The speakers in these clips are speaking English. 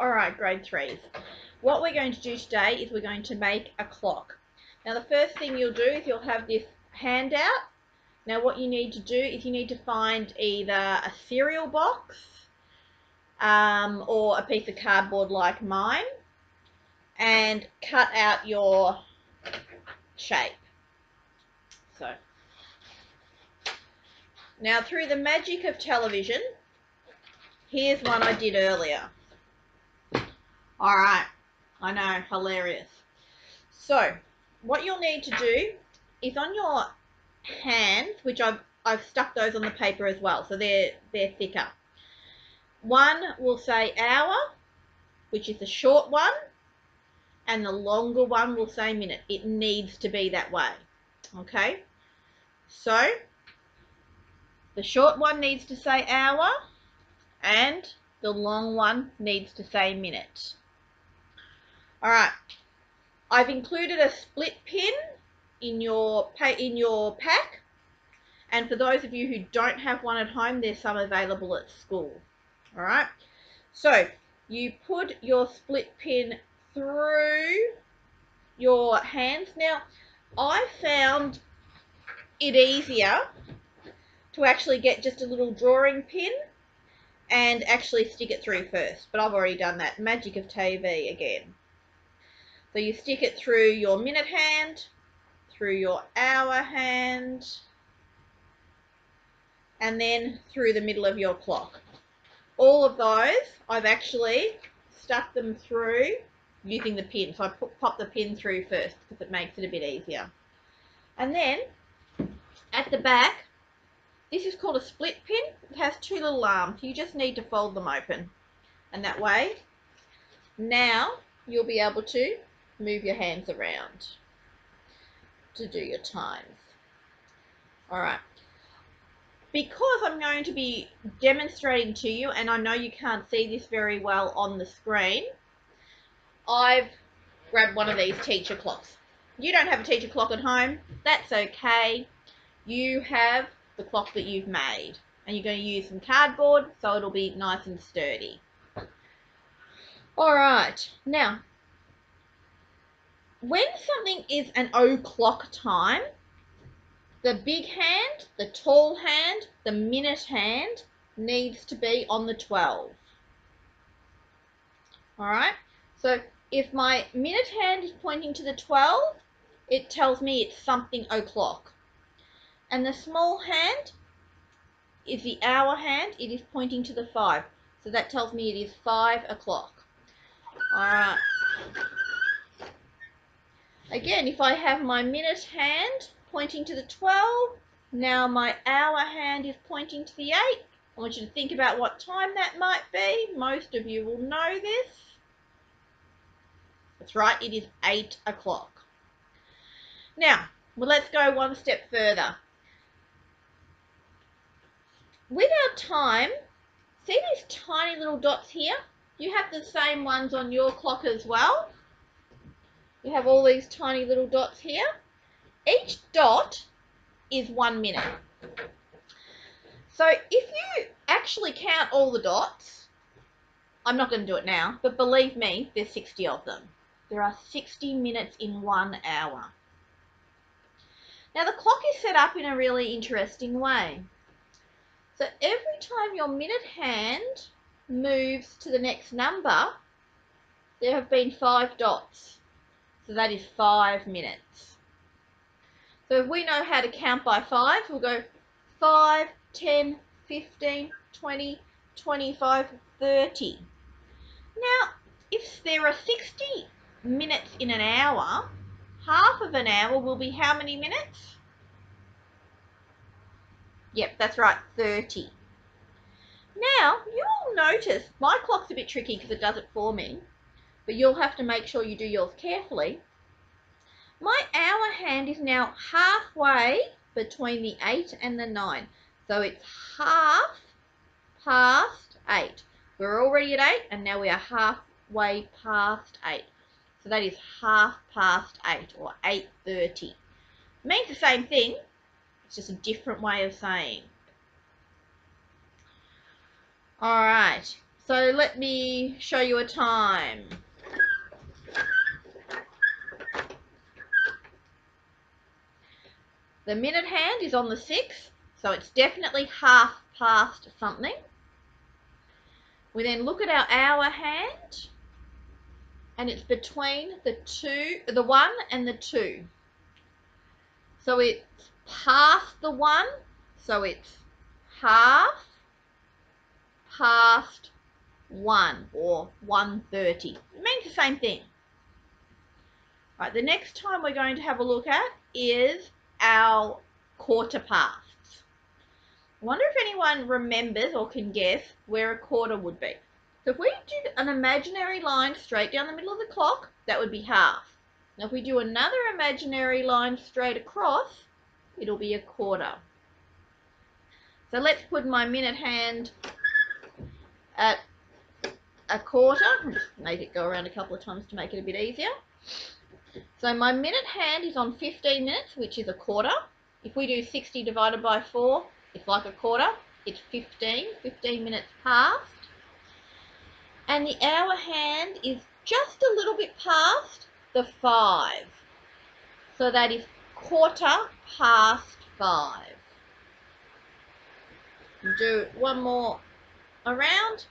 Alright, grade 3s. What we're going to do today is we're going to make a clock. Now the first thing you'll do is you'll have this handout. Now what you need to do is you need to find either a cereal box or a piece of cardboard like mine and cut out your shape. So now through the magic of television, here's one I did earlier. Alright, I know, hilarious. So what you'll need to do is on your hands, which I've stuck those on the paper as well, so they're thicker. One will say hour, which is the short one, and the longer one will say minute. It needs to be that way. Okay? So the short one needs to say hour and the long one needs to say minute. Alright. I've included a split pin in your pack, and for those of you who don't have one at home, there's some available at school. All right, so you put your split pin through your hands. Now I found it easier to actually get just a little drawing pin and actually stick it through first, but I've already done that. Magic of TV again. So you stick it through your minute hand, through your hour hand, and then through the middle of your clock. All of those, I've actually stuck them through using the pin. So I pop the pin through first because it makes it a bit easier. And then at the back, this is called a split pin. It has two little arms. You just need to fold them open. And that way, now you'll be able to move your hands around to do your times. All right. Because I'm going to be demonstrating to you, and I know you can't see this very well on the screen, I've grabbed one of these teacher clocks. You don't have a teacher clock at home, that's okay. You have the clock that you've made, and you're going to use some cardboard so it'll be nice and sturdy. Alright, now, when something is an o'clock time, the big hand, the tall hand, the minute hand needs to be on the 12. Alright, so if my minute hand is pointing to the 12, it tells me it's something o'clock. And the small hand is the hour hand, it is pointing to the 5. So that tells me it is 5 o'clock. Alright. Again, if I have my minute hand pointing to the 12, now my hour hand is pointing to the 8. I want you to think about what time that might be. Most of you will know this. That's right, it is 8 o'clock. Now, well, let's go one step further. With our time, see these tiny little dots here? You have the same ones on your clock as well. You have all these tiny little dots here. Each dot is 1 minute. So if you actually count all the dots, I'm not going to do it now, but believe me, there's 60 of them. There are 60 minutes in 1 hour. Now the clock is set up in a really interesting way. So every time your minute hand moves to the next number, there have been 5 dots. So that is 5 minutes. So if we know how to count by 5, we'll go 5, 10, 15, 20, 25, 30. Now, if there are 60 minutes in an hour, half of an hour will be how many minutes? Yep, that's right, 30. Now, you'll notice, my clock's a bit tricky because it does it for me, but you'll have to make sure you do yours carefully. My hour hand is now halfway between the 8 and the 9. So it's half past 8. We're already at 8 and now we are halfway past 8. So that is half past 8 or 8:30. It means the same thing. It's just a different way of saying. Alright. So let me show you a time. The minute hand is on the 6th, so it's definitely half past something. We then look at our hour hand, and it's between the 1 and the 2. So it's past the 1, so it's half past 1 or 1:30. It means the same thing. Right, the next time we're going to have a look at is our quarter pasts. I wonder if anyone remembers or can guess where a quarter would be. So if we did an imaginary line straight down the middle of the clock, that would be half. Now if we do another imaginary line straight across, it'll be a quarter. So let's put my minute hand at a quarter. I'll just make it go around a couple of times to make it a bit easier. So my minute hand is on 15 minutes, which is a quarter. If we do 60 divided by 4, it's like a quarter. It's 15 minutes past. And the hour hand is just a little bit past the 5. So that is quarter past 5. Do one more around,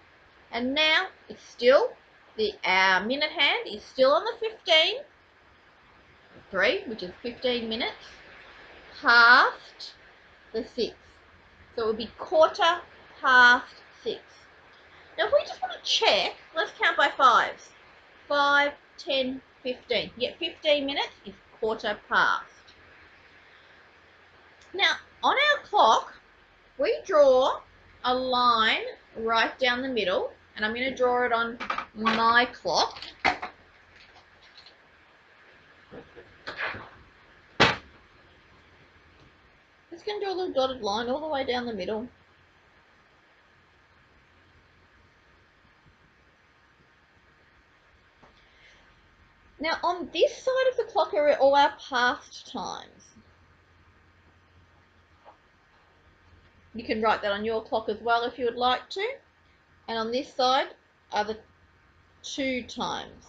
and now it's still our minute hand is still on the 3, which is 15 minutes past the 6. So it would be quarter past 6. Now if we just want to check, let's count by 5s. 5, 10, 15. Yeah, 15 minutes is quarter past. Now on our clock, we draw a line right down the middle, and I'm going to draw it on my clock. Just going to do a little dotted line all the way down the middle. Now on this side of the clock are all our past times. You can write that on your clock as well if you would like to. And on this side are the 2 times.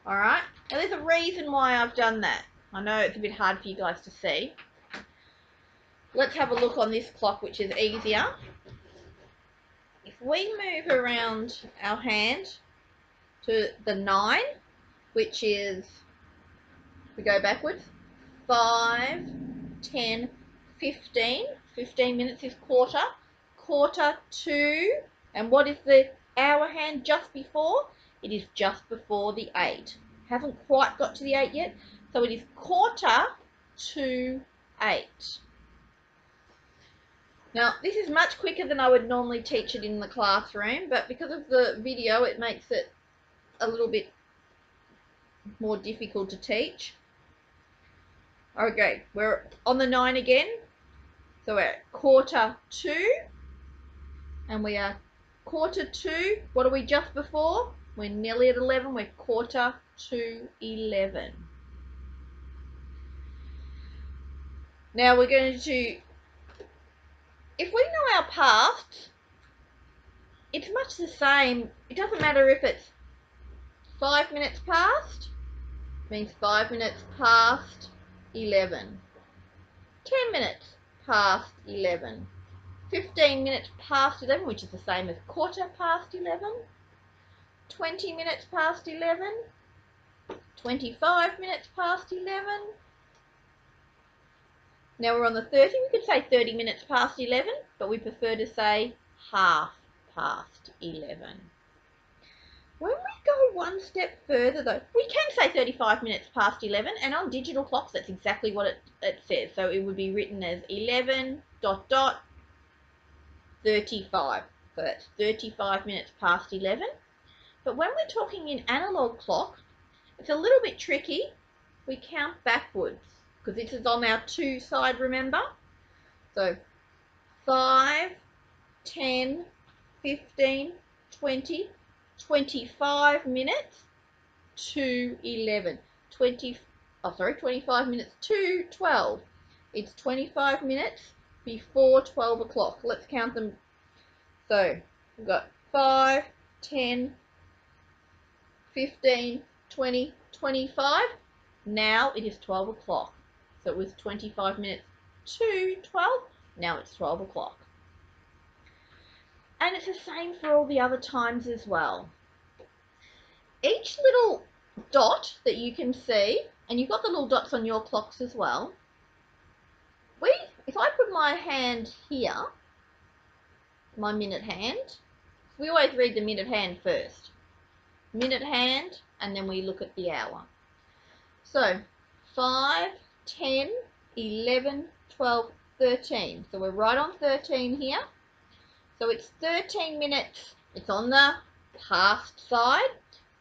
Alright, now there's a reason why I've done that. I know it's a bit hard for you guys to see. Let's have a look on this clock, which is easier. If we move around our hand to the 9, which is, we go backwards, 5, 10, 15. 15 minutes is quarter. Quarter to, and what is the hour hand just before? It is just before the 8. Haven't quite got to the 8 yet, so it is quarter to 8. Now, this is much quicker than I would normally teach it in the classroom, but because of the video, it makes it a little bit more difficult to teach. Okay, we're on the 9 again. So we're at quarter to, and we are quarter to, what are we just before? We're nearly at 11, we're quarter to 11. Now we're going to, if we know our past, it's much the same. It doesn't matter if it's 5 minutes past, means 5 minutes past 11. 10 minutes past 11. 15 minutes past 11, which is the same as quarter past 11. 20 minutes past 11. 25 minutes past 11. Now we're on the 30. We could say 30 minutes past 11, but we prefer to say half past 11. When we go one step further though, we can say 35 minutes past 11, and on digital clocks that's exactly what it says. So it would be written as 11 ... 35. So that's 35 minutes past 11. But when we're talking in analog clock, it's a little bit tricky. We count backwards because this is on our 2 side, remember? So 5, 10, 15, 20, 25 minutes to 11. 25 minutes to 12. It's 25 minutes before 12 o'clock. Let's count them. So we've got 5, 10, 15, 20, 25. Now it is 12 o'clock. So it was 25 minutes to 12. Now it's 12 o'clock. And it's the same for all the other times as well. Each little dot that you can see, and you've got the little dots on your clocks as well. If I put my hand here, my minute hand, we always read the minute hand first. Minute hand, and then we look at the hour. So 5, 10, 11, 12, 13. So we're right on 13 here. So it's 13 minutes. It's on the past side.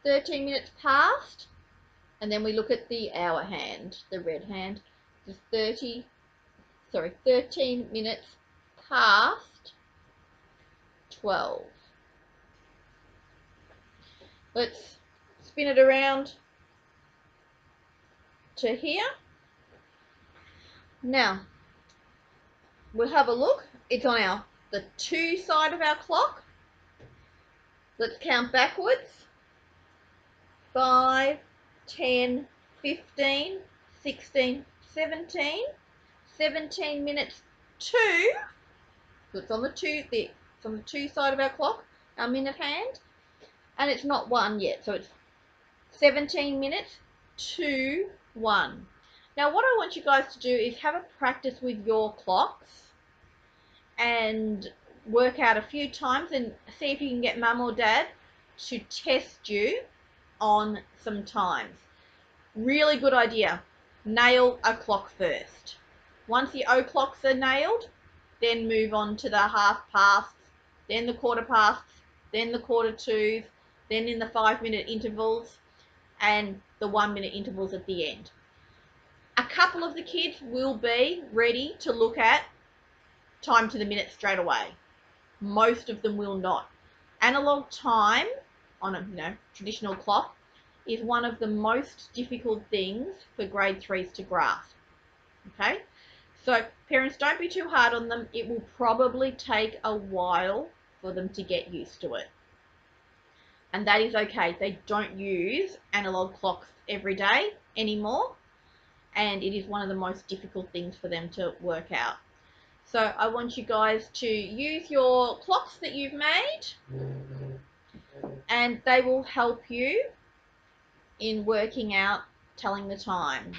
13 minutes past. And then we look at the hour hand, the red hand. It's 13 minutes past 12. Let's spin it around to here. Now, we'll have a look. It's on the 2 side of our clock. Let's count backwards. 5, 10, 15, 16, 17. 17 minutes to, so it's on the 2 side of our clock, our minute hand, and it's not 1 yet, so it's 17 minutes to 1. Now what I want you guys to do is have a practice with your clocks and work out a few times and see if you can get mum or dad to test you on some times. Really good idea. Nail a clock first. Once the o'clocks are nailed, then move on to the half pasts, then the quarter pasts, then the quarter twos, then in the 5-minute intervals, and the 1-minute intervals at the end. A couple of the kids will be ready to look at time to the minute straight away. Most of them will not. Analog time on a traditional clock is one of the most difficult things for grade 3s to grasp. Okay, so parents, don't be too hard on them. It will probably take a while for them to get used to it, and that is okay. They don't use analog clocks every day anymore, and it is one of the most difficult things for them to work out. So I want you guys to use your clocks that you've made, and they will help you in working out telling the time.